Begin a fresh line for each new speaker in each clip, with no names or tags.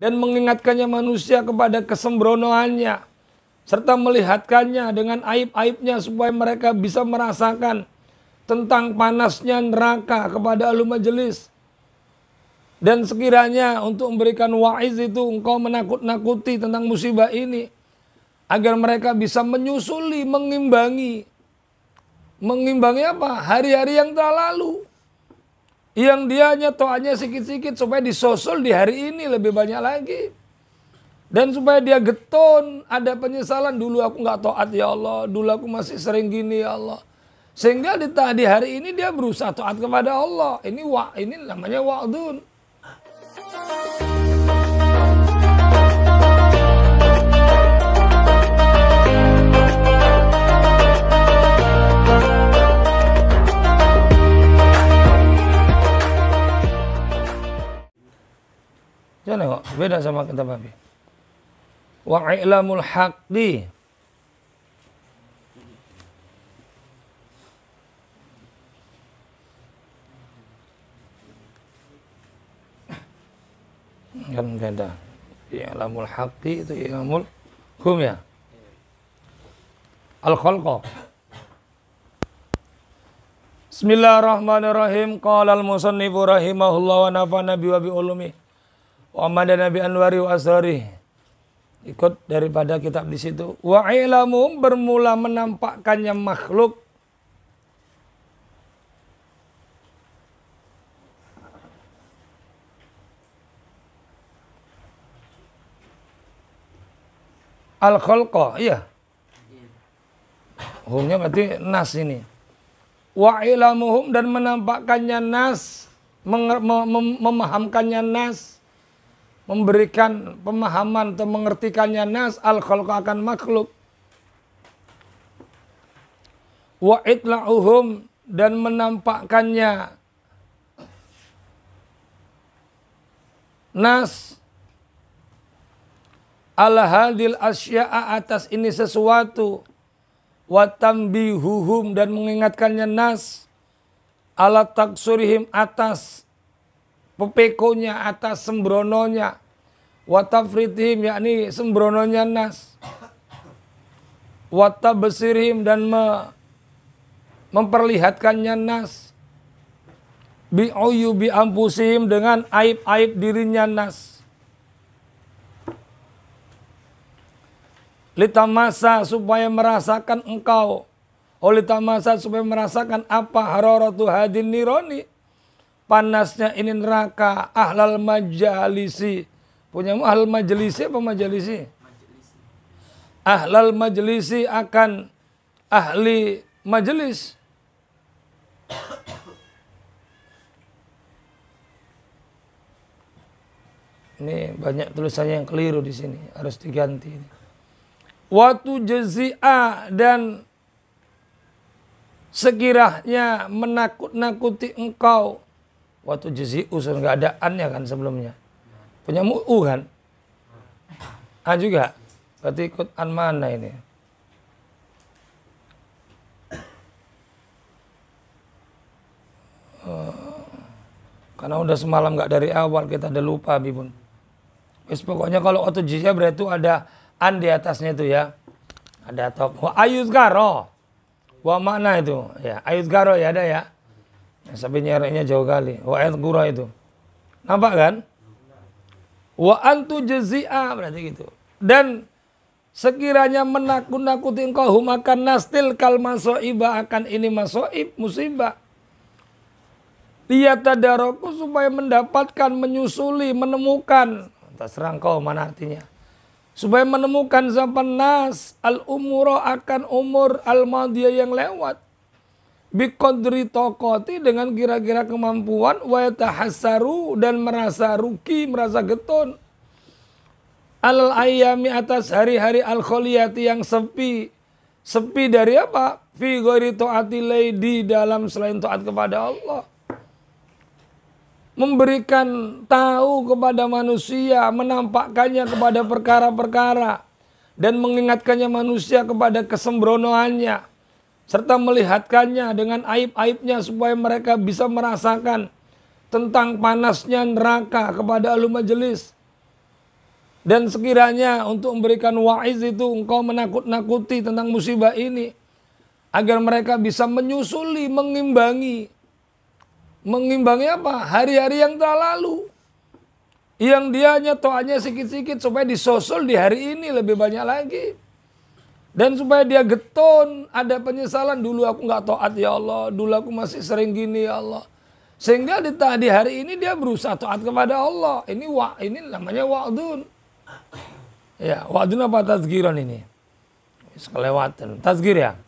dan mengingatkannya manusia kepada kesembronoannya, serta melihatkannya dengan aib-aibnya supaya mereka bisa merasakan tentang panasnya neraka kepada ahlu majelis. Dan sekiranya untuk memberikan wa'iz itu engkau menakut-nakuti tentang musibah ini, agar mereka bisa menyusuli, mengimbangi apa? Hari-hari yang telah lalu. Yang dianya to'atnya sikit-sikit supaya disusul di hari ini lebih banyak lagi. Dan supaya dia getun, ada penyesalan, dulu aku nggak taat ya Allah, dulu aku masih sering gini ya Allah. Sehingga di hari ini dia berusaha taat kepada Allah. Ini namanya wa'dun. Jangan kok, beda sama kitab Abi. Wa'ilamul haqqi. Kan beda. I'lamul haqqi itu i'lamul hum ya. Al-khalqa. Bismillahirrahmanirrahim. Qala al-musannifu rahimahullah wa nafa'ana bi ulumi. Wa madana bi anwari wa asrari. Ikut daripada kitab di situ. Wa ilamu bermula menampakkannya makhluk. Al-khalqa, iya. Humnya berarti nas ini. Wa ilamuhum dan menampakkannya nas, memahamkannya nas, memberikan pemahaman atau mengertikannya nas al-khalqa akan makhluk. Wa itla'uhum dan menampakkannya nas ala hadil asya'a atas ini sesuatu. Wa tambihuhum dan mengingatkannya nas ala taksurihim atas pepekonya, atas sembrononya. Wa tafritihim yakni sembrononya nas. Wa tabsirihim dan memperlihatkannya nas. Bi'uyubi ampusihim dengan aib-aib dirinya nas. Litamasa supaya merasakan engkau. Litamasa supaya merasakan apa hararatu hadin nironi. Panasnya ini neraka ahlal majalisi. Punyamu ahlal majalisi apa majalisi? Ahlal majalisi akan ahli majelis. Ini banyak tulisannya yang keliru di sini, harus diganti ini. Watu jazi'a dan sekiranya menakut-nakuti engkau. Watu jazi'u nggak ada an-nya kan sebelumnya. Punya mu'u kan? A juga. Berarti ikut an mana ini? Karena udah semalam nggak dari awal kita udah lupa bibun. Pokoknya kalau watu jazi'a berarti itu ada an di atasnya itu ya. Ada top. Wa ayuzgaro. Wa makna itu. Ya, ayuzgaro ya ada ya. Sampai nyarinya jauh kali. Wa ayuzguro itu. Nampak kan? Wa antu jazi'a berarti gitu. Dan sekiranya menakut-nakuti engkau humakan nastil kal masoiba akan ini masoib musibah. Liyatadaroku supaya mendapatkan, menyusuli, menemukan. Terserah engkau mana artinya. Supaya menemukan zaman nas al-umuro akan umur al-madiyah yang lewat. Biqadri taqati dengan kira-kira kemampuan. Wa yatahassaru dan merasa rugi, merasa getun. Al-ayami atas hari-hari al-kholiyati yang sepi. Sepi dari apa? Fi ghairi ta'ati di dalam selain taat kepada Allah. Memberikan tahu kepada manusia, menampakkannya kepada perkara-perkara, dan mengingatkannya manusia kepada kesembronoannya, serta melihatkannya dengan aib-aibnya supaya mereka bisa merasakan tentang panasnya neraka kepada ahlu majelis. Dan sekiranya untuk memberikan wa'iz itu engkau menakut-nakuti tentang musibah ini. Agar mereka bisa menyusuli, mengimbangi. Mengimbangi apa? Hari-hari yang telah lalu. Yang dia taatnya sikit-sikit supaya disusul di hari ini lebih banyak lagi. Dan supaya dia getun, ada penyesalan. Dulu aku nggak taat ya Allah, dulu aku masih sering gini ya Allah. Sehingga di hari ini dia berusaha taat kepada Allah. Ini namanya wa'dun. Ya, wa'dun apa tazkiran ini? Kelewatan. Tazkir ya?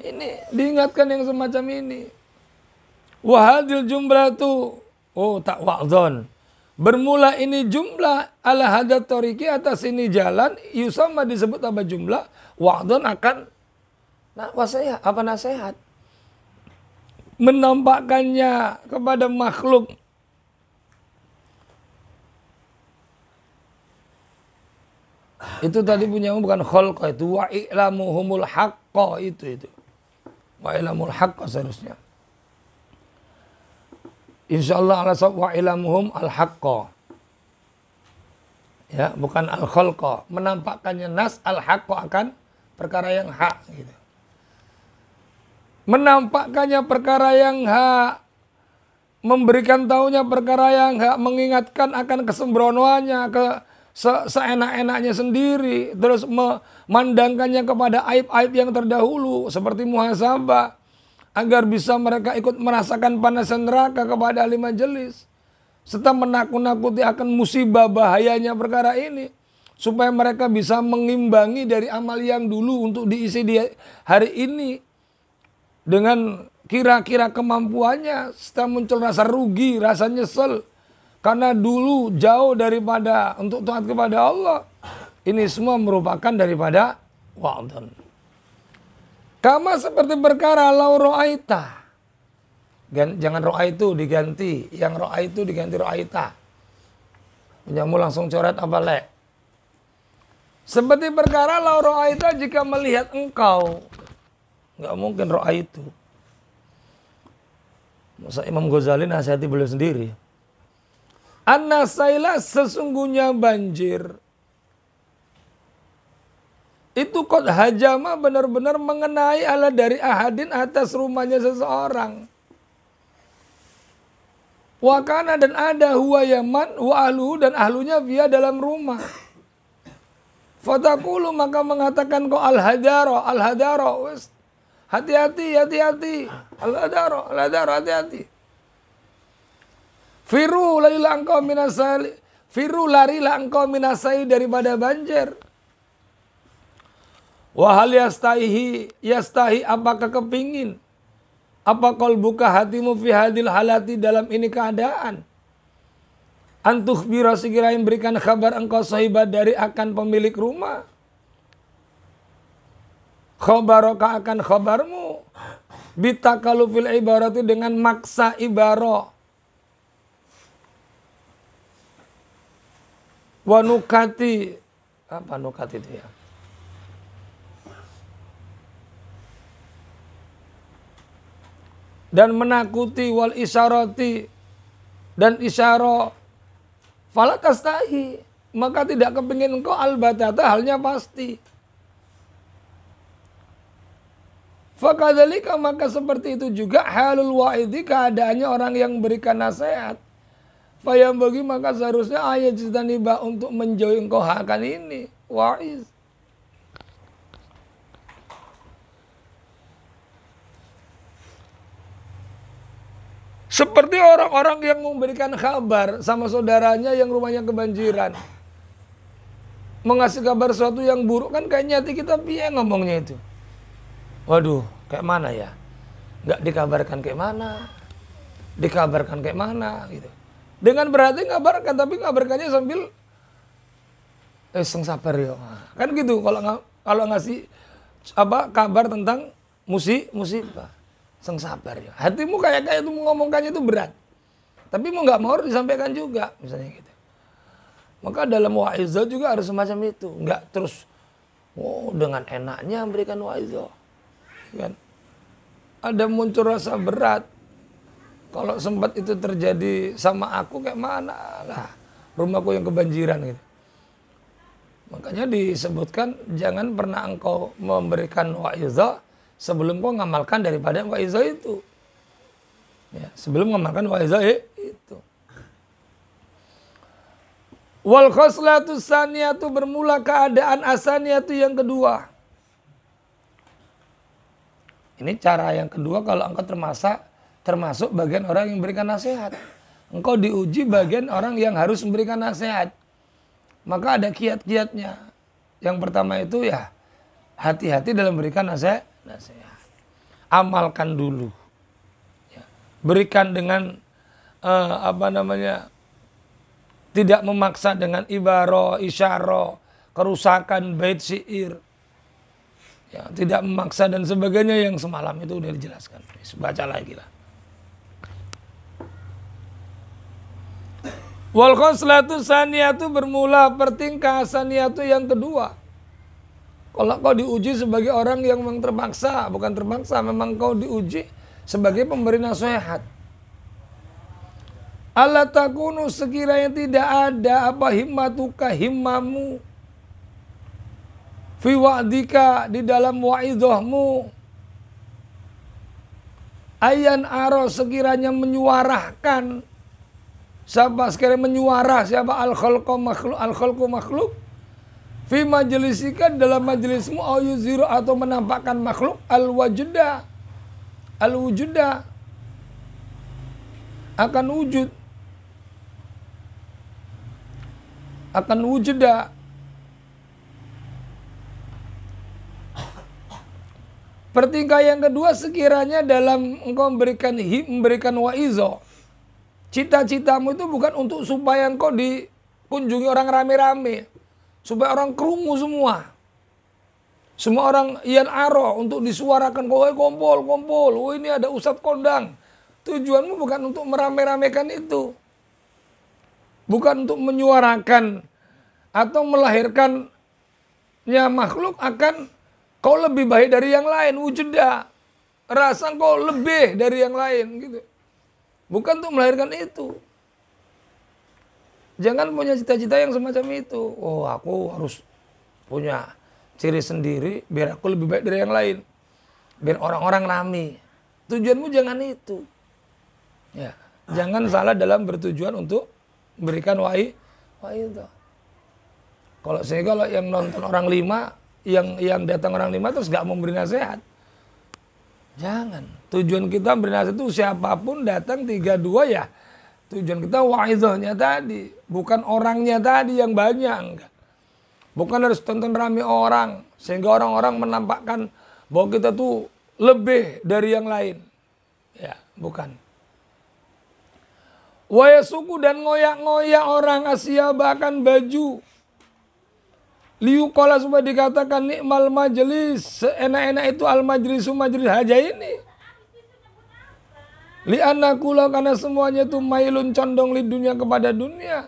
Ini diingatkan yang semacam ini. Wahadil jumlah tu, tak wa'dun. Bermula ini jumlah ala hadat toriki, atas ini jalan yusama disebut apa jumlah, wa'dun akan wasaya apa nasihat, menampakkannya kepada makhluk itu tadi punya bukan kholqa, itu wa i'lamuhumul haqqa, itu wa i'lamul haqqa seharusnya. Insyaallah ala sab wa ilamuhum al-haqqa. Ya, bukan al-khalqa. Menampakkannya nas al-haqqa akan perkara yang hak gitu. Menampakkannya perkara yang hak, memberikan taunya perkara yang hak, mengingatkan akan kesembronoannya, seenak-enaknya sendiri, terus memandangkannya kepada aib-aib yang terdahulu seperti muhasabah. Agar bisa mereka ikut merasakan panasan neraka kepada ahli majelis. Serta menakut-nakuti akan musibah bahayanya perkara ini. Supaya mereka bisa mengimbangi dari amal yang dulu untuk diisi di hari ini. Dengan kira-kira kemampuannya. Setelah muncul rasa rugi, rasa nyesel. Karena dulu jauh daripada untuk taat kepada Allah. Ini semua merupakan daripada wa'dun. Kama seperti perkara lau ro'aita. Jangan ro'aitu diganti. Yang ro'aitu diganti ro'aita. Punyamu langsung coret apa le? Seperti perkara lau ro'aita jika melihat engkau. Nggak mungkin ro'aitu. Masa Imam Ghazali nasihati beliau sendiri. An-nasaila sesungguhnya banjir. Itu kot hajama benar-benar mengenai ala dari ahadin atas rumahnya seseorang. Wakana dan ada huwa yaman wa ahluhu dan ahlunya via dalam rumah. Fatakulu maka mengatakan kau al-hadaro hati-hati al-hadaro hati-hati. Firu larilah engkau minasai daripada banjir. Wahal yastahi apakah kepingin? Apa qalbuka hatimu fi hadil halati dalam ini keadaan? Antuh biro sekiranya berikan kabar engkau sahibat dari akan pemilik rumah. Khabaroka akan khabarmu. Bitakalu fil ibarati dengan maksa ibarah. Wanukati. Apa nukati itu ya? Dan menakuti wal isyarati dan isyarah fala tastahi maka tidak kepingin engkau albatata halnya pasti. Fakadzalika maka seperti itu juga halul wa'idi keadaannya orang yang berikan nasihat. Fayam bagi maka seharusnya ayat jitaniba untuk menjauhi engkau akan ini wa'iz. Seperti orang-orang yang memberikan kabar sama saudaranya yang rumahnya kebanjiran. Mengasih kabar sesuatu yang buruk kan kayaknya hati kita piye ngomongnya itu. Waduh, kayak mana ya? Nggak dikabarkan kayak mana? Dikabarkan kayak mana gitu. Dengan berarti ngabarkan tapi ngabarkannya sambil seng sabar ya. Kan gitu kalau ngasih kabar tentang musibah. Seng sabar ya. Hatimu kayak itu mengomongkannya itu berat. Tapi mau nggak mau harus disampaikan juga. Misalnya gitu. Maka dalam wa'izah juga harus semacam itu. Nggak terus dengan enaknya memberikan wa'izah. Kan? Ada muncul rasa berat. Kalau sempat itu terjadi sama aku kayak mana lah. rumahku yang kebanjiran gitu. Makanya disebutkan jangan pernah engkau memberikan wa'izah sebelum kau ngamalkan daripada wa'izah itu. Ya, sebelum ngamalkan wa'izah itu. Wal khoslatu saniyatu bermula keadaan asaniyatu yang kedua. Ini cara yang kedua kalau engkau termasuk bagian orang yang memberikan nasihat. Engkau diuji bagian orang yang harus memberikan nasihat. Maka ada kiat-kiatnya. Yang pertama itu ya hati-hati dalam memberikan nasihat. Amalkan dulu. Ya. Berikan dengan tidak memaksa dengan ibarah, isyarah, kerusakan bait syair. Ya, tidak memaksa dan sebagainya yang semalam itu udah dijelaskan. Baca lagi lah. Wal khoslatu saniyatu bermula pertingkah saniyatu yang kedua. Kalau kau diuji sebagai orang yang memang terpaksa, bukan terpaksa, memang kau diuji sebagai pemberi nasihat. Alla takunu sekiranya tidak ada apa himmatuka himmamu fi wa'dika di dalam wa'idhahmu ayan aro sekiranya menyuarahkan siapa sekiranya menyuarah siapa al-khalqu makhluk fi majlisika dalam majlismu au yuziru atau menampakkan makhluk al-wujda akan wujuda. Pertingkah yang kedua sekiranya dalam engkau memberikan wa'izah. Cita-citamu itu bukan untuk supaya engkau dikunjungi orang rame-rame. Supaya orang kerungu semua. Semua orang iyan aro untuk disuarakan. Kumpul. Ini ada ustadz kondang. Tujuanmu bukan untuk merame-ramekan itu. Bukan untuk menyuarakan atau melahirkannya makhluk akan kau lebih baik dari yang lain, wujuda. Rasa kau lebih dari yang lain gitu. Bukan untuk melahirkan itu. Jangan punya cita-cita yang semacam itu. Oh, aku harus punya ciri sendiri biar aku lebih baik dari yang lain. Biar orang-orang rame. Tujuanmu jangan itu. Ya, jangan salah dalam bertujuan untuk memberikan wa'idhah. Kalau yang nonton orang 5, yang datang orang 5 terus gak mau beri nasihat. Jangan. Tujuan kita beri nasihat itu siapapun datang 3-2 ya. Tujuan kita wa'idhahnya tadi. Bukan orangnya tadi yang banyak. Enggak. Bukan harus tonton rame orang. Sehingga orang-orang menampakkan bahwa kita tuh lebih dari yang lain. Ya, bukan. Wayasuku dan ngoyak-ngoyak orang Asia bahkan baju. Liukola supaya dikatakan nikmal majelis. Seenak-enak itu al-majlisu majlis haja ini. Li'anakula karena semuanya itu mailun condong li dunia kepada dunia.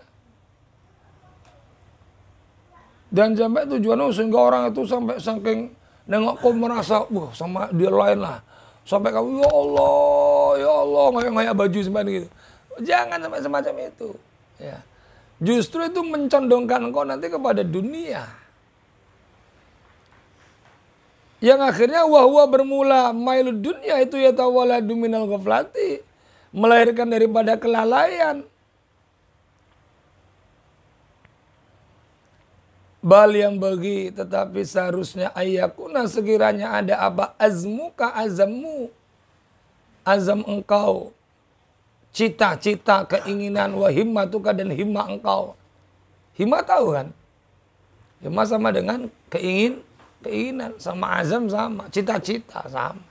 Dan sampai tujuannya sehingga orang itu sampai saking nengok kau merasa wah sama dia lain lah. Sampai kamu ya Allah ngoyak-ngoyak baju seperti gitu. Jangan sampai semacam itu. Ya. Justru itu mencondongkan engkau nanti kepada dunia. Yang akhirnya wahwa bermula mailud dunia itu ya tawaladu minal ghaflati. Melahirkan daripada kelalaian. Bal yang bagi tetapi seharusnya ayakuna sekiranya ada apa azmuka azammu. Azam engkau. Cita-cita, keinginan, wahimmatuka dan himmah engkau. Himmah tahu kan? Himmah sama dengan keinginan, sama azam sama, cita-cita sama.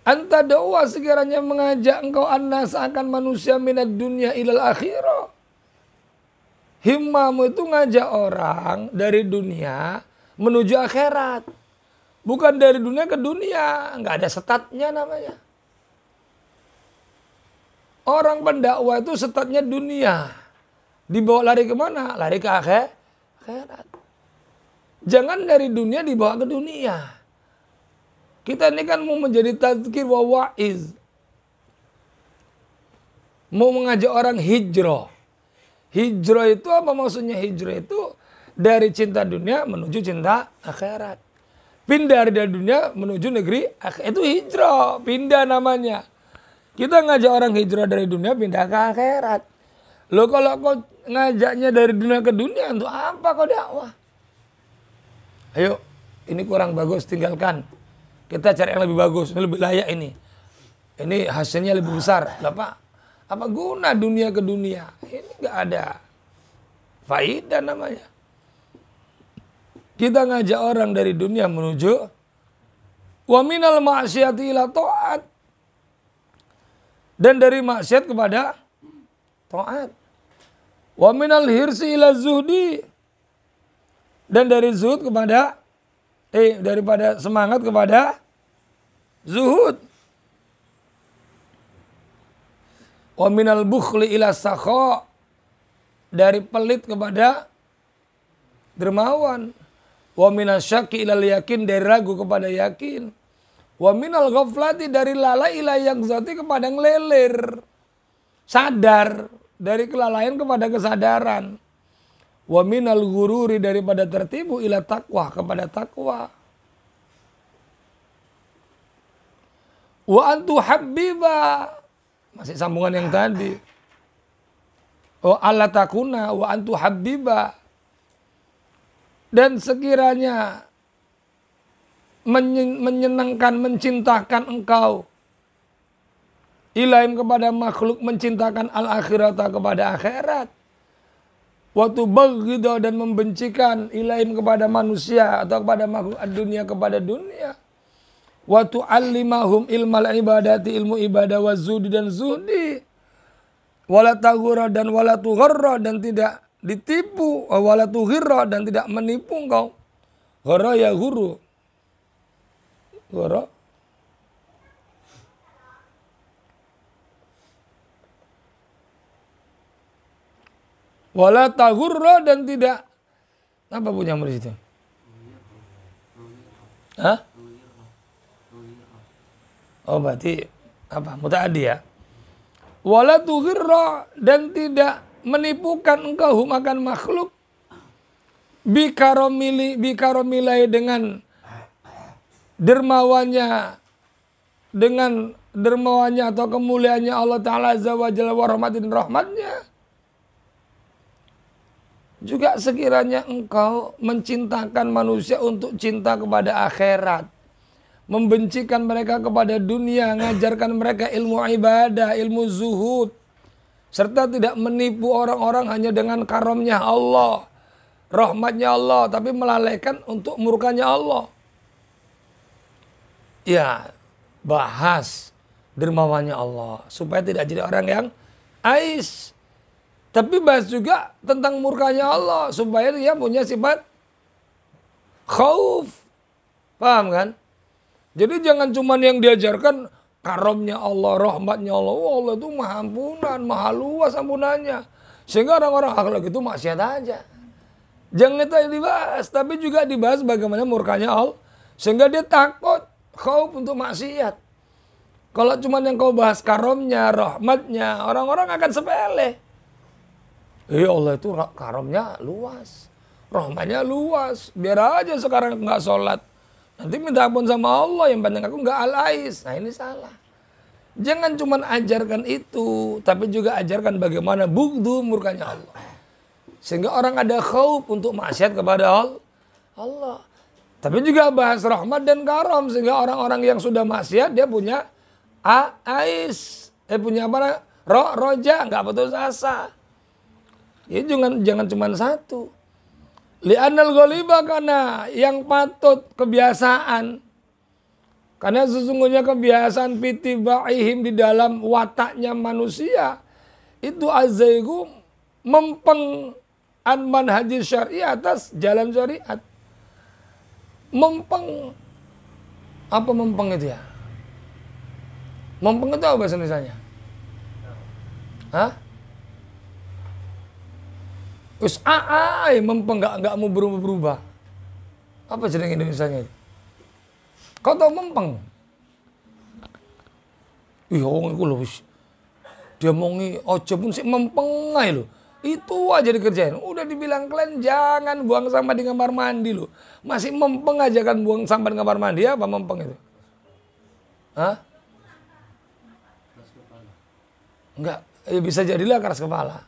Anta doa sekiranya mengajak engkau annas akan manusia minat dunia ilal akhirah. Himmahmu itu ngajak orang dari dunia menuju akhirat. Bukan dari dunia ke dunia, nggak ada setatnya namanya. Orang pendakwah itu setatnya dunia. Dibawa lari kemana? Lari ke akhirat. Jangan dari dunia dibawa ke dunia. Kita ini kan mau menjadi tadzkir wa wa'iz. Mau mengajak orang hijrah. Hijrah itu apa maksudnya? Hijrah itu dari cinta dunia menuju cinta akhirat. Pindah dari dunia menuju negeri akhirat. Itu hijrah, pindah namanya. Kita ngajak orang hijrah dari dunia pindah ke akhirat. Loh kalau kau ngajaknya dari dunia ke dunia, untuk apa kau dakwah? Ayo, ini kurang bagus, tinggalkan. Kita cari yang lebih bagus, yang lebih layak ini. Ini hasilnya lebih besar. Apa guna dunia ke dunia? Ini nggak ada faidah namanya. Kita ngajak orang dari dunia menuju wa minal ma'siyati ila ta'at. Dan dari maksiat kepada ta'at. Wa minal hirsi ila zuhdi. Dan dari zuhud kepada daripada semangat kepada zuhud. Wa minal bukhli ila sakha. Dari pelit kepada dermawan. Wa minal syaki ila yakin. Dari ragu kepada yakin. Wa minal ghaflati. Dari lalai ila yakzati kepada ngelelir. Sadar. Dari kelalaian kepada kesadaran. Wa minal ghururi. Daripada tertipu ila taqwa kepada takwa. Wa antu habbiba. Masih sambungan yang tadi. Wa alla takuna wa antu habbiba. Dan sekiranya menyenangkan, mencintakan engkau. Ilaim kepada makhluk, mencintakan al-akhirata kepada akhirat. Waktu baghidah dan membencikan ilaim kepada manusia atau kepada makhluk dunia kepada dunia. Waktu alimahum ilmal ibadati, ilmu ibadah wa zuhdi dan zuhdi. Wala taghurra dan wala tugharra dan tidak ditipu. Wala tughirra dan tidak menipu engkau. Gharra ya guru. Gharra. Wala taghurra dan tidak. Apa punya murid itu? Hah? Oh berarti apa? Mutaaddi ya. Wala tughirra dan tidak menipukan engkau akan makhluk. Bikaromilai dengan dermawannya. Dengan dermawannya atau kemuliaannya Allah Ta'ala Azza wa Jalla wa rahmatin rahmatnya. Juga sekiranya engkau mencintakan manusia untuk cinta kepada akhirat. Membencikan mereka kepada dunia, ngajarkan mereka ilmu ibadah, ilmu zuhud. Serta tidak menipu orang-orang hanya dengan karamnya Allah, rahmatnya Allah, tapi melalaikan untuk murkanya Allah. Ya, bahas dermawannya Allah, supaya tidak jadi orang yang ais. Tapi bahas juga tentang murkanya Allah, supaya dia punya sifat khauf. Paham kan? Jadi jangan cuma yang diajarkan karamnya Allah, rahmatnya Allah. Oh, Allah itu maha ampunan, maha luas ampunannya. Sehingga orang-orang akhlak itu maksiat aja. Jangan itu yang dibahas, tapi juga dibahas bagaimana murkanya Allah. Sehingga dia takut, khauf untuk maksiat. Kalau cuma yang kau bahas karamnya, rahmatnya, orang-orang akan sepele. Allah itu karamnya luas, rahmatnya luas. Biar aja sekarang nggak sholat. Nanti minta ampun sama Allah, yang penting aku nggak al-ais. Nah ini salah. Jangan cuma ajarkan itu, tapi juga ajarkan bagaimana bughdu murkanya Allah. Sehingga orang ada khauf untuk maksiat kepada Allah. Tapi juga bahas rahmat dan karam, sehingga orang-orang yang sudah maksiat dia punya ais, punya apa? Roja, nggak putus asa. Ya jangan cuma satu. Li'anal ghaliba karena yang patut kebiasaan. Karena sesungguhnya kebiasaan fitibaihim di dalam wataknya manusia. Itu azaigu mempeng an manhajis syar'i atas jalan syariat. Mempeng. Apa mempeng itu ya? Mempeng itu apa bahasa Indonesianya? Hah? Us mempeng nggak mau berubah. Apa jeneng Indonesianya itu? Kau tahu mempeng? Ih, orang itu loh. Dia mongi ojo pun sih mempeng aja loh. Itu aja dikerjain. Udah dibilang kalian jangan buang sampah di kamar mandi loh. Masih mempeng aja kan buang sampah di kamar mandi, apa mempeng itu? Hah? Enggak, ya bisa jadilah keras kepala.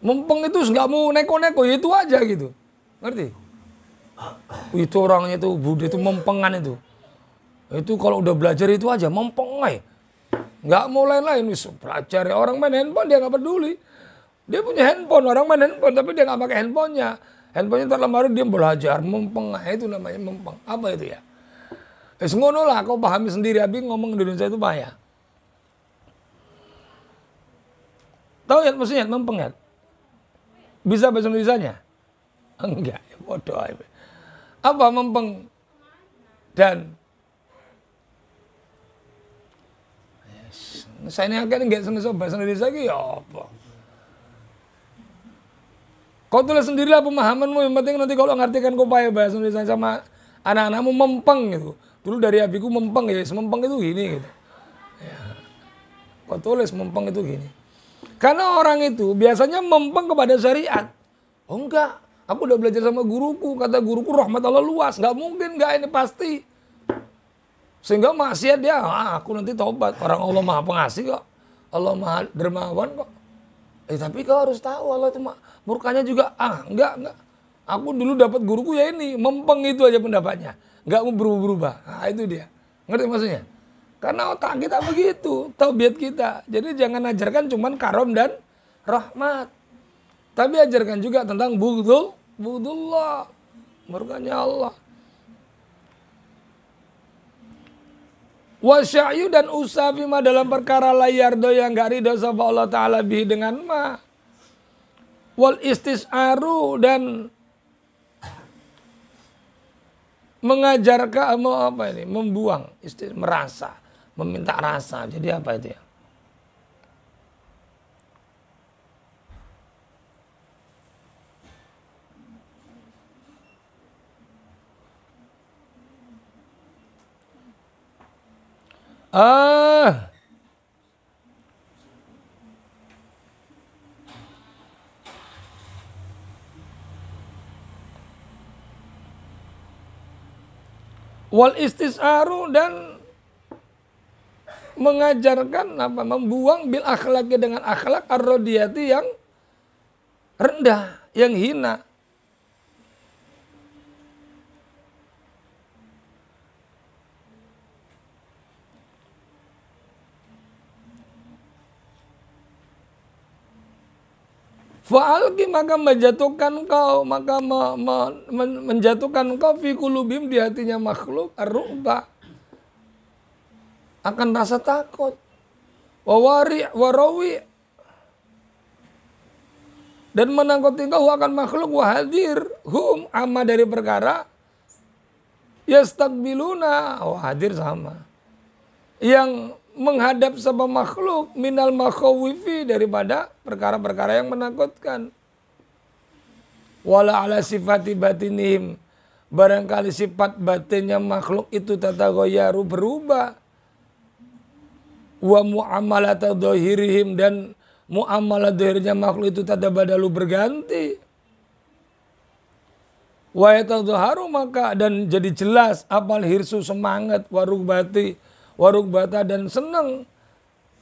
Mempeng itu nggak mau neko-neko, ya itu aja gitu. Ngerti? Itu orangnya itu, Budi itu mempengan itu. Itu kalau udah belajar itu aja, mempeng aja. Nggak mau lain-lain, belajar ya. Orang main handphone dia nggak peduli. Dia punya handphone, orang main handphone tapi dia nggak pakai handphonenya. Handphonenya ntar lemari dia belajar, mempeng aja, itu namanya mempeng. Apa itu ya? Ngono lah, kau pahami sendiri, abi ngomong di Indonesia itu payah. Tahu ya maksudnya mempeng ya? Bisa bahasa Indonesianya? Enggak, ya bodoh. Apa mempeng? Dan saya ini akan nggak seneng bahasa Indonesia lagi ya apa? Kau tulis sendirilah pemahamanmu, yang penting nanti kalau ngartikan kau payah bahasa Indonesia sama anak-anakmu mempeng gitu. Dulu dari abiku mempeng ya, mempeng itu gini gitu. Ya. Kau tulis mempeng itu gini. Karena orang itu biasanya mempeng kepada syariat. Oh enggak, aku udah belajar sama guruku, kata guruku rahmat Allah luas, nggak mungkin nggak ini pasti. Sehingga maksiat dia, aku nanti taubat. Orang Allah Maha Pengasih kok, Allah Maha Dermawan kok. Tapi kau harus tahu Allah itu murkanya juga, enggak. Aku dulu dapat guruku ya ini, mempeng itu aja pendapatnya, nggak mau berubah-ubah. Nah itu dia, ngerti maksudnya? Karena otak kita begitu, taubiat kita. Jadi jangan ajarkan cuman karom dan rahmat. Tapi ajarkan juga tentang bughdullah, murkanya Allah. Wasya'yu dan usaha bima dalam perkara layardo yang gak ridho sama Allah Ta'ala bihi dengan ma. Wal istis'aru dan mengajarkan membuang, merasa. Meminta rasa. Jadi apa itu ya? Wal istis'aru dan mengajarkan membuang bil akhlaki dengan akhlak ar-radiyati yang rendah, yang hina. Fa'alki maka menjatuhkan kau, maka menjatuhkan kau fi kulubim di hatinya makhluk ar-ru'ba, akan rasa takut, warawi dan menangkuti kau akan makhluk, wahadir hum amma dari perkara yastakbiluna, hadir sama yang menghadap sama makhluk minal makhawifi daripada perkara-perkara yang menakutkan. Wala ala sifati batinihim, barangkali sifat batinnya makhluk itu tataghayaru berubah. Wa mu'amalata dhahirihim dan mu'amalah dhahirnya makhluk itu tadabadalu berganti. Wa yatadhaharu maka dan jadi jelas apal hirsu semangat warugbata dan senang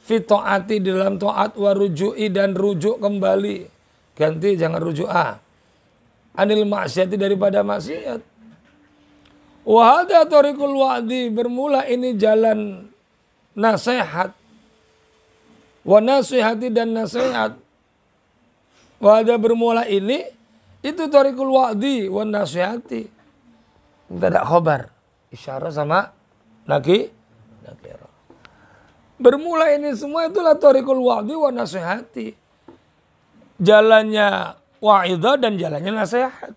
fitoati dalam to'at waruju'i dan rujuk kembali. Ganti jangan rujuk anil maksiati daripada maksiat. Wahada tariqul wa'di bermula ini jalan nasihat. Wa nasihati dan nasihat. Wahada bermula ini itu tariqul wa'di wa nasihati. Kita ada khobar. Isyarah sama nakirah. Bermula ini semua itulah tariqul wa'di wa nasihati. Jalannya wa'idah dan jalannya nasihat.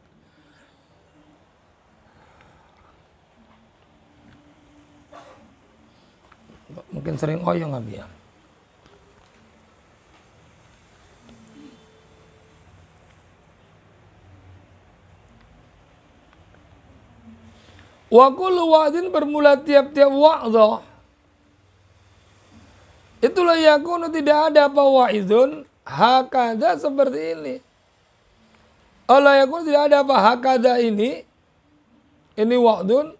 Mungkin sering oyong abi ya. Wa kullu wa'din bermula tiap-tiap wa'dah. Itulah yakunu tidak ada apa wa'idun Hakada seperti ini. Allah yakun tidak ada apa hakada ini wa'dun.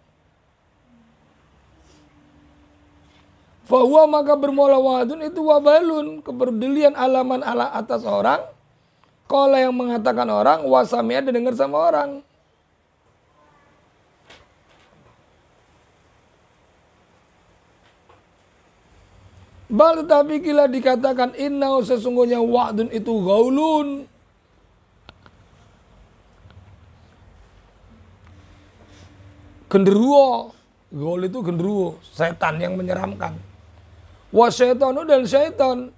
Fahuwa maka bermula wa'dun itu wabalun, kepedulian alaman ala atas orang. Kalau yang mengatakan orang, wasami'ah dengar sama orang. Bal tetapi kila dikatakan innahu sesungguhnya wa'dun itu gaulun. Genderuwo. Gaul itu genderuwo, setan yang menyeramkan. Wa syaitanu dan syaitan.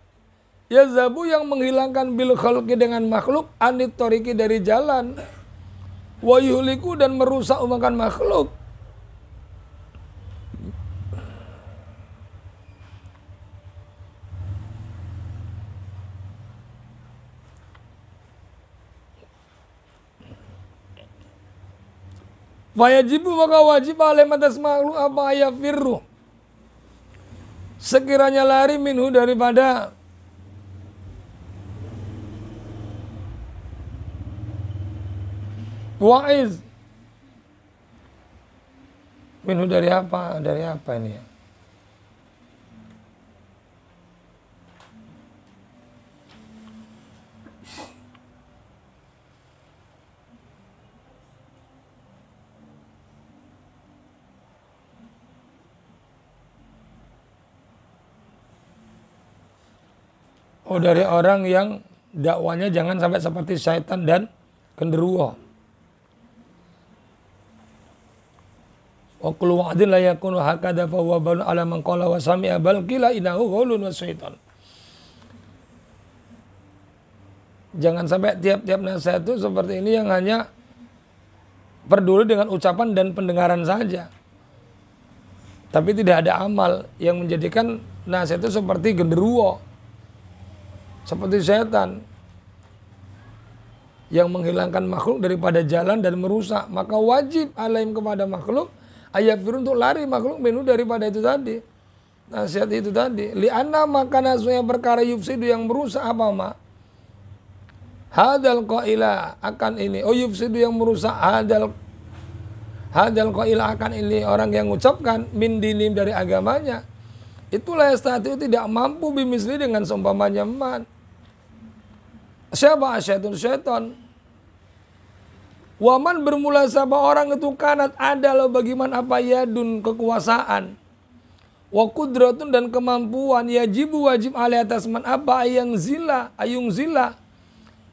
Yazabu yang menghilangkan bil khalqi dengan makhluk anit toriki dari jalan. Wa yuhliku dan merusak umakan makhluk. Wajibu maka wajib alaih atas makhluk apa ayat firru. Sekiranya lari minhu daripada wa'iz. Minhu dari apa? Dari apa ini ya? Oh, dari orang yang dakwanya jangan sampai seperti syaitan dan genderuwo. Wa kullu wa'din la yakunu hakada fa huwa balun ala man qala wa sami'a bal qila innahu ghaulun wa syaitan. Jangan sampai tiap-tiap nasihat itu seperti ini yang hanya peduli dengan ucapan dan pendengaran saja. Tapi tidak ada amal yang menjadikan nasihat itu seperti genderuwo. Seperti setan yang menghilangkan makhluk daripada jalan dan merusak, maka wajib alaihim kepada makhluk ayat firun untuk lari makhluk menu daripada itu tadi, nasihat itu tadi. Li'anna maka nasunya perkara yufsidu yang merusak apa ma hadal qaila akan ini, oh yufsidu yang merusak hadal qaila akan ini, orang yang mengucapkan min dinim dari agamanya, itulah yastati tidak mampu bimisli dengan seumpamanya man. Siapa syaitan? Waman bermula sabah orang itu kanat ada loh bagaimana apa yadun kekuasaan. Wa kudratun dan kemampuan yajibu wajib alih atas man apa ayung zila.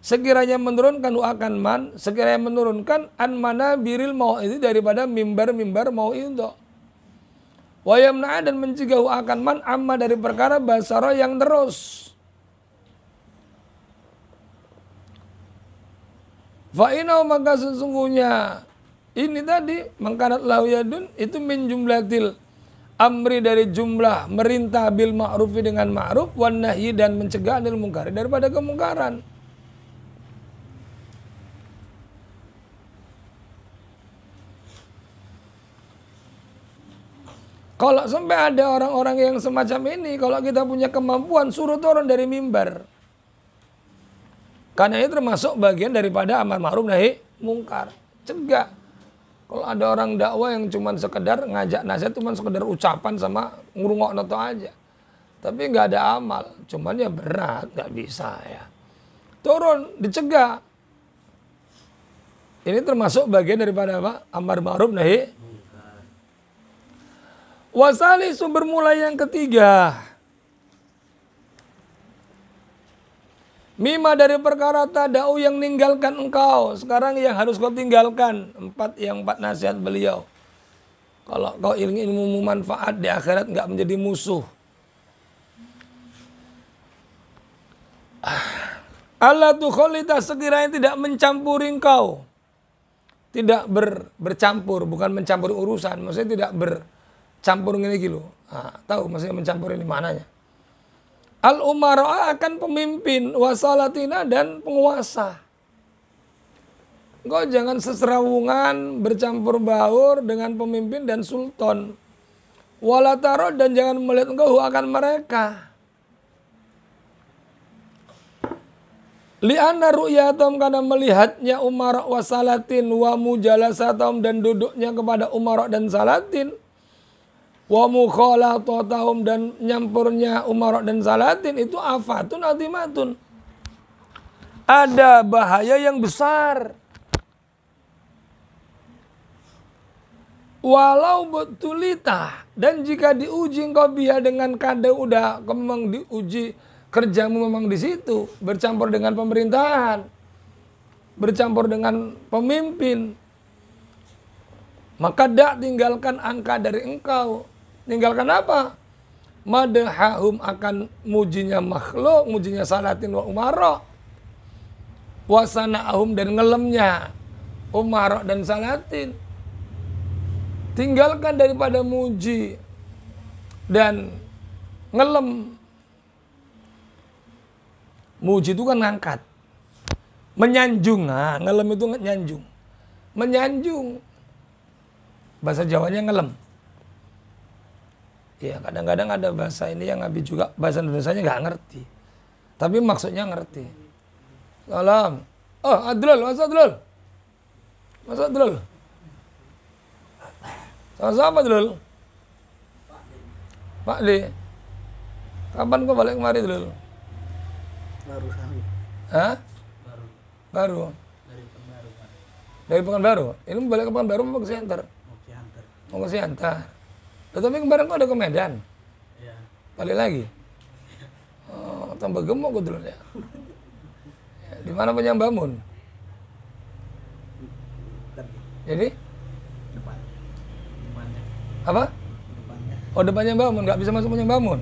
Sekiranya menurunkan akan man, sekiranya menurunkan an mana biril mau itu daripada mimbar mau itu. Wa yamna dan mencegah akan man amma dari perkara basara yang terus. Fa'inau maka sesungguhnya ini tadi mangkanat lahu yadun itu min jumlatil amri dari jumlah merintah bil ma'rufi dengan ma'ruf wan nahyi dan mencegah anil mungkar daripada kemungkaran. Kalau sampai ada orang-orang yang semacam ini, kalau kita punya kemampuan suruh turun dari mimbar. Karena ini termasuk bagian daripada amar ma'ruf nahi mungkar. Cegah. Kalau ada orang dakwah yang cuma sekedar ngajak nasihat, cuma sekedar ucapan sama ngurungok noto aja. Tapi nggak ada amal. Cuman ya berat, nggak bisa ya. Turun, dicegah. Ini termasuk bagian daripada apa? Amar ma'ruf nahi mungkar. Wasali sumber mulai yang ketiga. Mima dari perkara tada'u yang ninggalkan engkau. Sekarang yang harus kau tinggalkan. Empat nasihat beliau. Kalau kau ingin ilmu manfaat di akhirat enggak menjadi musuh. Allah tukholita sekiranya tidak mencampuri engkau. Tidak bercampur. Bukan mencampuri urusan. Maksudnya tidak bercampur ini gitu. Tahu maksudnya mencampur ini mananya. Al-umara akan pemimpin, wasalatina dan penguasa. Engkau jangan seserawungan bercampur baur dengan pemimpin dan sultan. Walataro dan jangan melihat engkau akan mereka. Li'anna ru'yatum, karena melihatnya umara wa salatin wa mujalasatum, dan duduknya kepada umara dan salatin, wa mukhalatahum, dan nyampurnya umara dan salatin, itu afatun azimatun. Ada bahaya yang besar. Walau betulita, dan jika diuji engkau biha dengan kada, udah memang diuji kerjamu memang di situ, bercampur dengan pemerintahan, bercampur dengan pemimpin, maka dak tinggalkan angka dari engkau. Tinggalkan apa? Madahahum, akan mujinya makhluk, mujinya salatin wa umara, wasana'ahum, dan ngelemnya umara dan salatin. Tinggalkan daripada muji dan ngelem. Muji itu kan ngangkat, menyanjung. Nah, ngelem itu nyanjung, menyanjung. Bahasa Jawanya ngelem. Ya, kadang-kadang ada bahasa ini yang habis juga, bahasa Indonesianya nggak ngerti, tapi maksudnya ngerti. Salam. Oh, Adlul, Mas Adlul. Mas Adlul. Sama-sama Adlul. Pak D. Kapan kau balik kemari Adlul?
Baru kami.
Hah? Baru. Dari Pekanbaru. Ini mau balik ke Pekanbaru mau ke Siantar? Mau ke Siantar. Tapi kemarin kok ada ke Medan?
Iya.
Balik lagi? Oh, tambah gemuk kok dulu ya. Di mana Penyambamun? Jadi?
Depannya.
Apa?
Depannya.
Oh, depannya Penyambamun, nggak bisa masuk Penyambamun.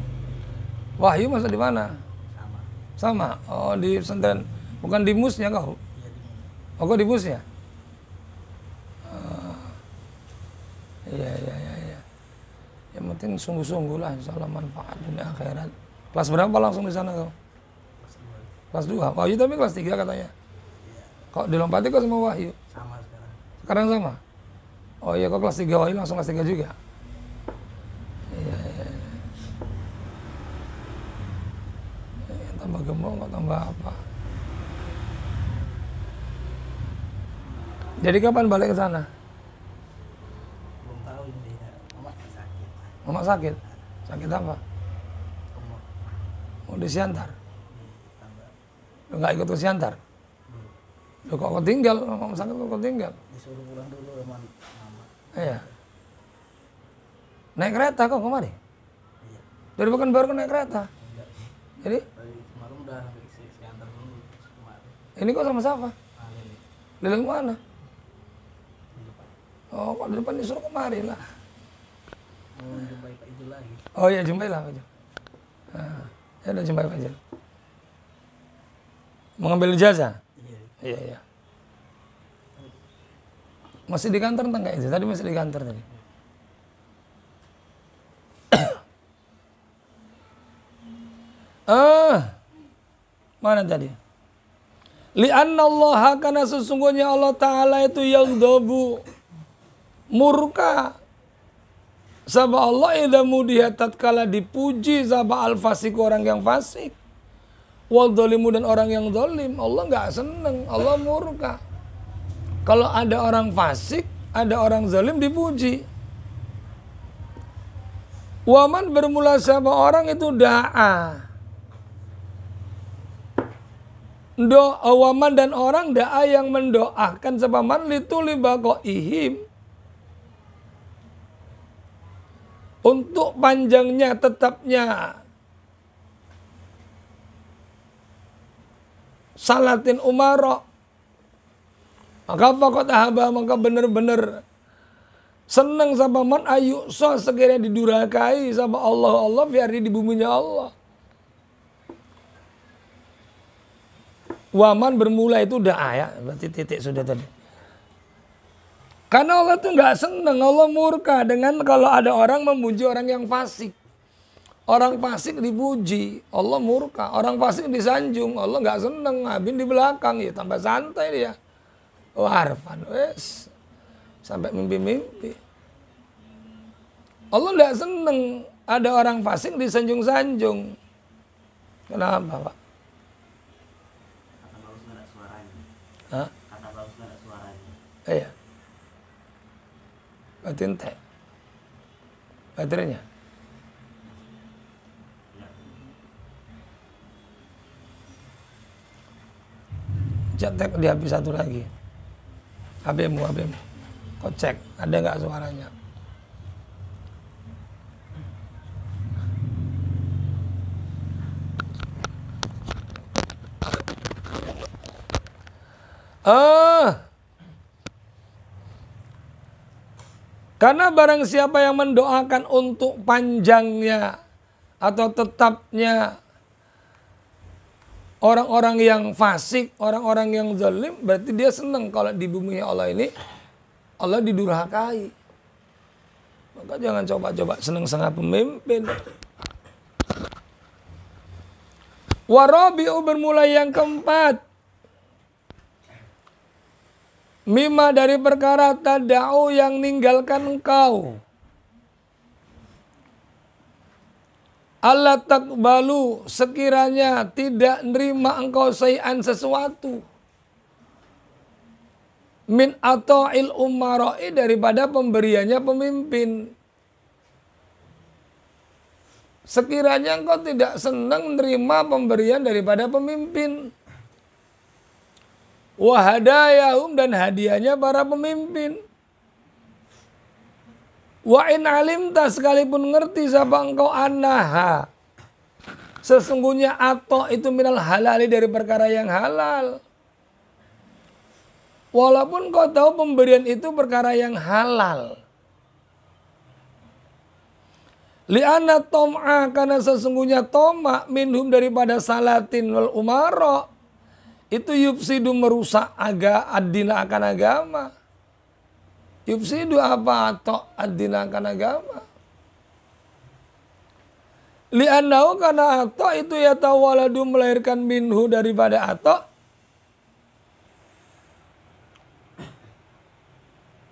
Wahyu masuk di mana?
Sama.
Sama. Oh, di pesantren. Bukan di musnya kau?
Iya di mana?
Oh, kau di musnya? Iya, iya, iya. Yang penting sungguh-sungguh lah, insya Allah manfaat dunia akhirat. Kelas berapa langsung di sana kau?
Kelas 2.
Kelas 2. Wahyu tapi kelas 3 katanya. Kok dilompati kok sama Wahyu?
Sama sekarang.
Sekarang sama? Oh iya, kok kelas 3 Wahyu langsung kelas 3 juga? Iya, iya. Ya, tambah gemuk kok tambah apa? Jadi kapan balik ke sana?
Belum tahu ini ya. Mama sakit.
Mama sakit? Sakit apa?
Umur.
Mau di Siantar?
Tambah.
Lu nggak ikut ke Siantar? Lu kok kau tinggal? Mama sakit kok kau tinggal?
Disuruh pulang dulu sama mama.
Iya. Naik kereta kok kemari?
Iya.
Dari Pekanbaru naik kereta?
Enggak.
Jadi
Dari kemarin udah sampai Siantar dulu. Kemarin.
ini kok sama siapa?
Ini.
Lilin mana?
Di depan.
Oh, kok di depan disuruh kemari lah.
Mau jumpai Pak Ijul lagi.
Oh iya, jumpai lah Pak Ijul. Nah, ya udah jumpai Pak Ijul. Mengambil ijazah?
Iya.
Iya, iya. Masih di kantor entah nggak itu? Tadi masih di kantor tadi. Mana tadi? Li'anna Allah, karena sesungguhnya Allah Ta'ala itu yaghdabu, murka. Sabah Allah idza mudiha, tatkala dipuji sabah al-fasik, orang yang fasik. Wal dzalimu, dan orang yang zalim. Allah nggak seneng, Allah murka. Kalau ada orang fasik, ada orang zalim dipuji. Waman bermula sama orang itu da'a. Waman dan orang da'a yang mendoakan sepaman ihim, untuk panjangnya tetapnya salatin umara. Maka fakot ahaba, maka benar-benar senang sama man ayu so sekiranya didurakai sama Allah biar di buminya Allah. Waman bermula itu da'a ya, berarti titik sudah tadi. Karena Allah tuh nggak senang, Allah murka dengan kalau ada orang memuji orang yang fasik. Orang fasik dipuji, Allah murka. Orang fasik disanjung, Allah nggak senang. Abin di belakang ya tambah santai dia. Oh harfan, wes sampai mimpi-mimpi. Allah nggak senang ada orang fasik disanjung-sanjung. Kenapa Pak?
Akan
Hah?
Kata bagus nggak ada suaranya.
Iya. Batin teh. Baterainya. Cetek di HP satu lagi. HP-mu. Kau cek, ada nggak suaranya? Karena barang siapa yang mendoakan untuk panjangnya atau tetapnya orang-orang yang fasik, orang-orang yang zalim, berarti dia senang kalau di bumi Allah ini Allah didurhakai. Maka jangan coba-coba senang-senang pemimpin. Warabi'u bermulai yang keempat. Mimma dari perkara tada'u yang ninggalkan engkau. Allah takbalu sekiranya tidak nerima engkau sayan sesuatu. Min ata'il umara'i daripada pemberiannya pemimpin. Sekiranya engkau tidak senang nerima pemberian daripada pemimpin. Wahadayahum dan hadiahnya para pemimpin. Wa in alimta sekalipun ngerti siapa engkau annaha. Sesungguhnya atau itu minal halali dari perkara yang halal. Walaupun kau tahu pemberian itu perkara yang halal. Li'anna tom'a karena sesungguhnya toma minhum daripada salatin wal umara. Itu yufsidu merusak ad-dina akan agama. Yufsidu apa atau ad-dina akan agama. Li'annahu karena atau itu yatawaladu melahirkan minhu daripada atau.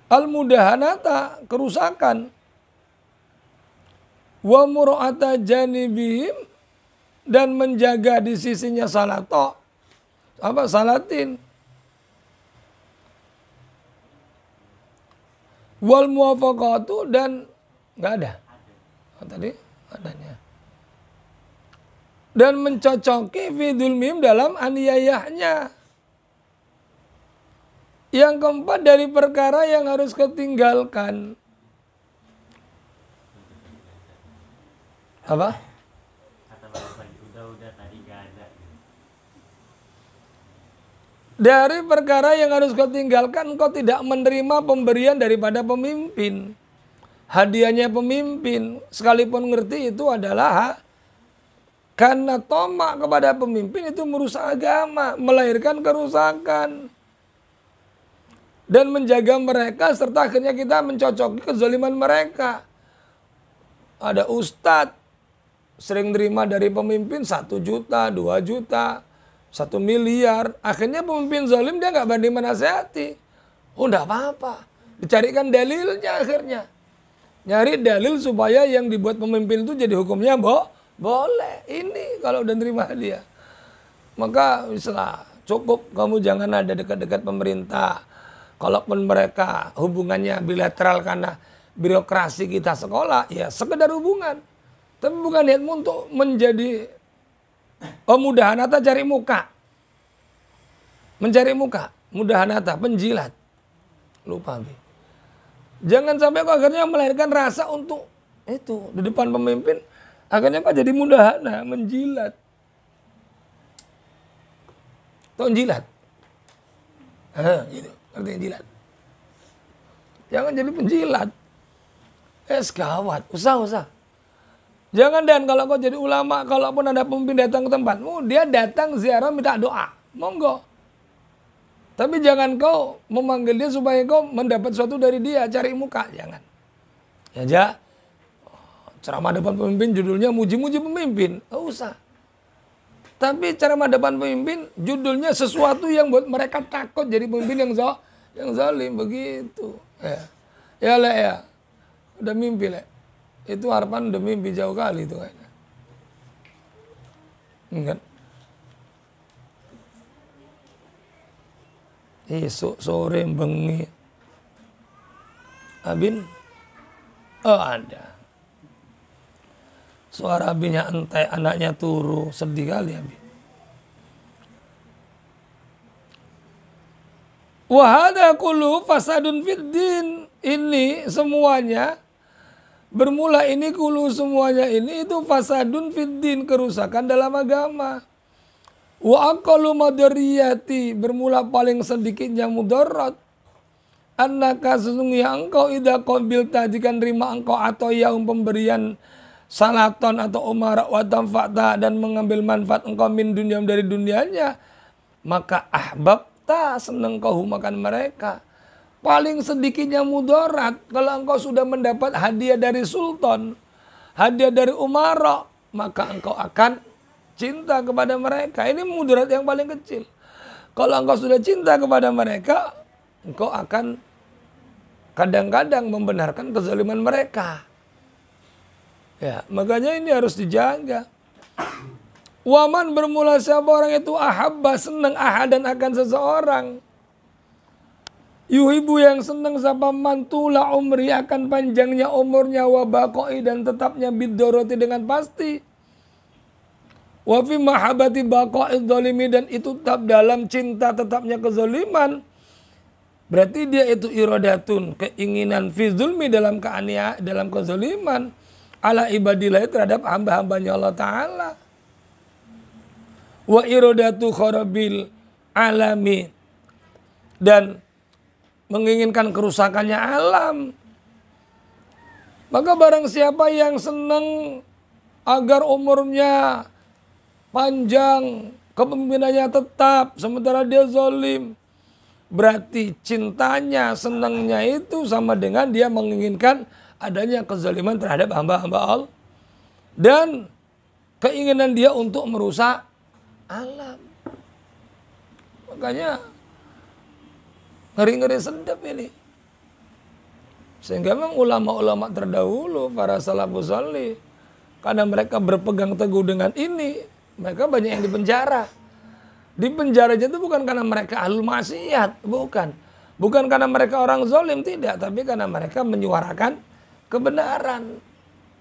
Al-mudahanata kerusakan. Wa mura'ata janibihim dan menjaga di sisinya salato. Apa salatin? Wal muwafaqatu dan nggak ada. Oh, tadi adanya. Dan mencocoki fidul mim dalam aniayahnya. Yang keempat dari perkara yang harus ketinggalkan. Apa? Dari perkara yang harus kau tinggalkan, kau tidak menerima pemberian daripada pemimpin. Hadiahnya pemimpin, sekalipun ngerti itu adalah karena tomak kepada pemimpin itu merusak agama, melahirkan kerusakan. Dan menjaga mereka serta akhirnya kita mencocoki kezaliman mereka. Ada ustadz sering terima dari pemimpin 1 juta, 2 juta, 1 miliar. Akhirnya pemimpin zalim dia nggak berani menasihati. Oh enggak apa-apa. Dicarikan dalilnya akhirnya. Nyari dalil supaya yang dibuat pemimpin itu jadi hukumnya boleh. Ini kalau udah nerima dia. Maka misalnya cukup kamu jangan ada dekat-dekat pemerintah. Kalaupun mereka hubungannya bilateral karena birokrasi kita sekolah, ya sekedar hubungan. Tapi bukan niatmu untuk menjadi mudahanata cari muka. Mencari muka. Mudahanata, penjilat. Lupa. Jangan sampai kok akhirnya melahirkan rasa untuk itu. Di depan pemimpin. Akhirnya kok jadi mudahana, menjilat. Tahu jilat? Gitu. Artinya jilat. Jangan jadi penjilat. Gawat. Usah. Jangan dan kalau kau jadi ulama, kalaupun ada pemimpin datang ke tempatmu, dia datang ziarah minta doa. Monggo. Tapi jangan kau memanggil dia supaya kau mendapat sesuatu dari dia, cari muka. Jangan. Ya, ceramah depan pemimpin judulnya muji-muji pemimpin. Nggak usah. Tapi ceramah depan pemimpin judulnya sesuatu yang buat mereka takut jadi pemimpin yang zalim. Begitu. Ya. Udah mimpi, Le. Itu Arpan udah mimpi jauh kali itu kayaknya. Enggak. esok sore bengi. Abin, oh ada. Suara Abinnya entai, anaknya turu, sedih kali Abin. Wahada kullu fasadun fiddin. Ini semuanya bermula ini kullu semuanya ini itu fasadun fiddin, kerusakan dalam agama. Wa aqallu madariyati, bermula paling sedikitnya mudarat. Annaka sesungguhnya engkau idza qabilta jika nerima engkau atau yaum pemberian salaton atau umara wa tanfa'ta dan mengambil manfaat engkau min dunia dari dunianya, maka ahbabta senang kau makan mereka. Paling sedikitnya mudarat kalau engkau sudah mendapat hadiah dari sultan, hadiah dari umara, maka engkau akan cinta kepada mereka. Ini mudarat yang paling kecil. Kalau engkau sudah cinta kepada mereka, engkau akan kadang-kadang membenarkan kezaliman mereka. Ya, makanya ini harus dijaga. Waman bermula siapa orang itu ahabba senang ahadan akan seseorang. Yuhibu yang senang siapa mantula umri akan panjangnya umurnya wa baqai dan tetapnya bidoroti dengan pasti. Wa fi mahabbati baqa'id zalimi dan itu tetap dalam cinta tetapnya kezaliman. Berarti dia itu iradatun, keinginan fi zulmi dalam keaniayaan, dalam kezaliman ala ibadillah terhadap hamba-hambanya Allah Ta'ala. Wa iradatu kharabil alami dan menginginkan kerusakannya alam. Maka barang siapa yang senang agar umurnya panjang, kepemimpinannya tetap, sementara dia zalim, berarti cintanya, senangnya itu sama dengan dia menginginkan adanya kezaliman terhadap hamba-hamba Allah. Dan keinginan dia untuk merusak alam. Makanya ngeri-ngeri sedap ini. Sehingga memang ulama-ulama terdahulu, para salafus salih, karena mereka berpegang teguh dengan ini, mereka banyak yang dipenjara. Di penjaranya itu bukan karena mereka ahlul maksiat, bukan. Bukan karena mereka orang zalim, tidak. Tapi karena mereka menyuarakan kebenaran.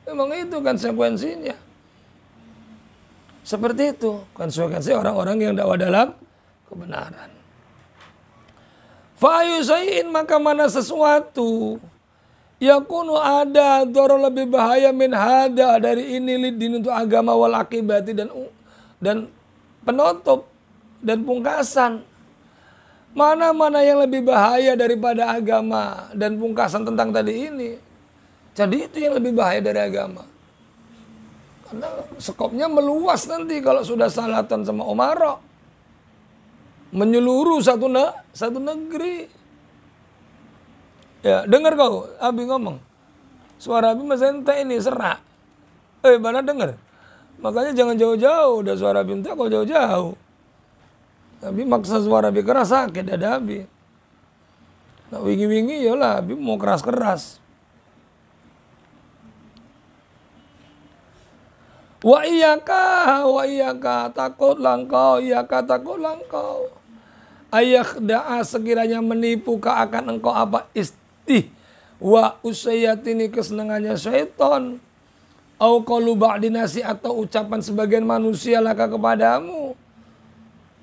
Memang itu konsekuensinya. Seperti itu konsekuensi orang-orang yang dakwah dalam kebenaran. Fa'ayusai'in maka mana sesuatu yakunu ada doro lebih bahaya min hada dari ini lidin untuk agama wal akibati dan penutup dan pungkasan. Mana-mana yang lebih bahaya daripada agama dan pungkasan tentang tadi ini. Jadi itu yang lebih bahaya dari agama. Karena skopnya meluas nanti kalau sudah salatan sama umara. Menyeluruh satu negeri. Ya, dengar kau, Abi ngomong. Suara Abi masih ente ini serak. Mana dengar? Makanya jangan jauh-jauh, udah suara Abi ente kau jauh-jauh. Abi maksa suara Abi keras sakit dada Abi. Nah, wingi-wingi yalah Abi mau keras-keras. Wa iyaka takutlah engkau, takutlah engkau. Ayakhda'a sekiranya menipu ka akan engkau apa wa usayyatini kesenangannya syaitan. Au qalu ba'dinasi atau ucapan sebagian manusia laka kepadamu.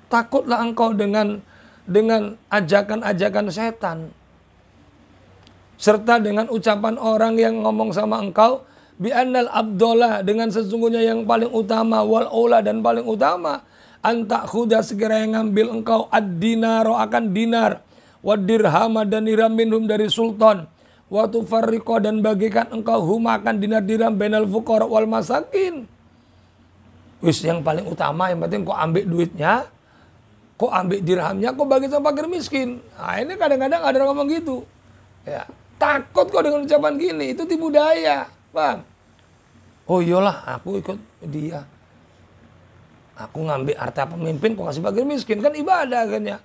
Takutlah engkau dengan ajakan-ajakan setan. Serta dengan ucapan orang yang ngomong sama engkau bi'annal abdullah dengan sesungguhnya yang paling utama wal aula dan paling utama anta khuda sekiranya ngambil engkau ad-dinaro akan dinar wa dirhama dan dirham minhum dari sultan wa tufarriqo dan bagikan engkau huma akan dinar-dirham bainal fuqara wal masakin. Wis yang paling utama yang penting kau ambil duitnya, kau ambil dirhamnya, kau bagi sama fakir miskin. Nah, ini kadang-kadang ada orang ngomong gitu. Ya, takut kau dengan ucapan gini, itu tipu daya, Bang. Oh iyalah, aku ikut dia. Aku ngambil harta pemimpin, kok kasih fakir miskin. Kan ibadah kan ya.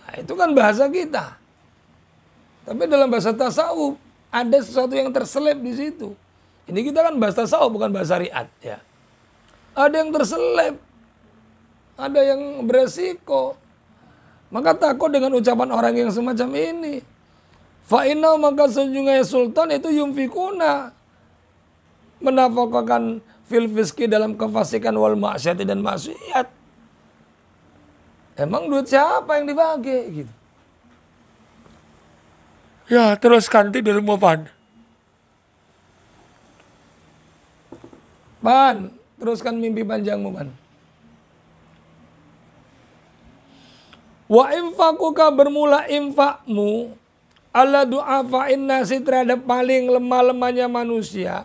Nah, itu kan bahasa kita. Tapi dalam bahasa tasawuf, ada sesuatu yang terselip di situ. Ini kita kan bahasa tasawuf, bukan bahasa syariat. Ya. Ada yang terselip. Ada yang beresiko. Maka takut dengan ucapan orang yang semacam ini. Fa'inau maka sejujurnya sultan itu yumfikuna. Menafkahkan fil fiski dalam kefasikan wal maksiat dan maksiat. Emang duit siapa yang dibagi gitu. Ya teruskan tidurmu Pan. Pan, teruskan mimpi panjangmu Pan. Wa infakuka bermula infakmu ala du'afa'in nasi terhadap paling lemah-lemahnya manusia.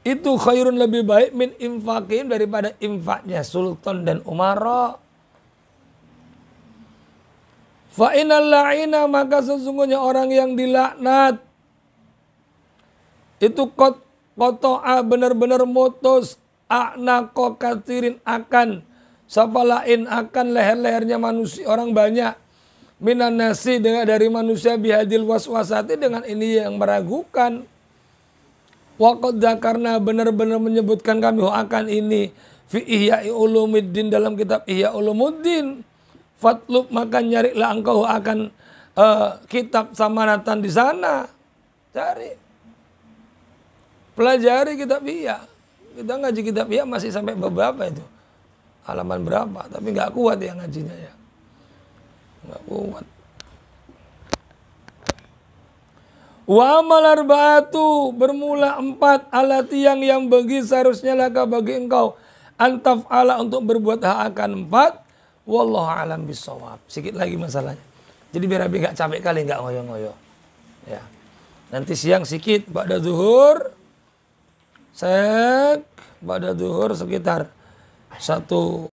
Itu khairun lebih baik min infakim daripada infaknya sultan dan umara. Fa'inal la'ina maka sesungguhnya orang yang dilaknat. Itu koto'a benar-benar mutus. A'naqo katirin akan. Sapalain akan leher-lehernya manusia orang banyak. Minan nasi dari manusia bihadil waswasati dengan ini yang meragukan. Waqad karena benar-benar menyebutkan kami akan ini fi Ihya Ulumuddin dalam kitab Ihya Ulumuddin. Fatlub maka nyarilah engkau akan kitab samanatan di sana. Cari. Pelajari kitab Ihya. Kita ngaji kitab Ihya masih sampai beberapa itu. Halaman berapa, tapi nggak kuat ya ngajinya ya. Nggak kuat. Wa amal arba'atu bermula 4 alati yang bagi seharusnya laka bagi engkau antaf ala untuk berbuat akan 4 wallahu alam bisawab. Sedikit lagi masalahnya. Jadi biar Abi nggak capek kali nggak ngoyo-ngoyo. Ya. Nanti siang sedikit pada zuhur ba'da zuhur sekitar 1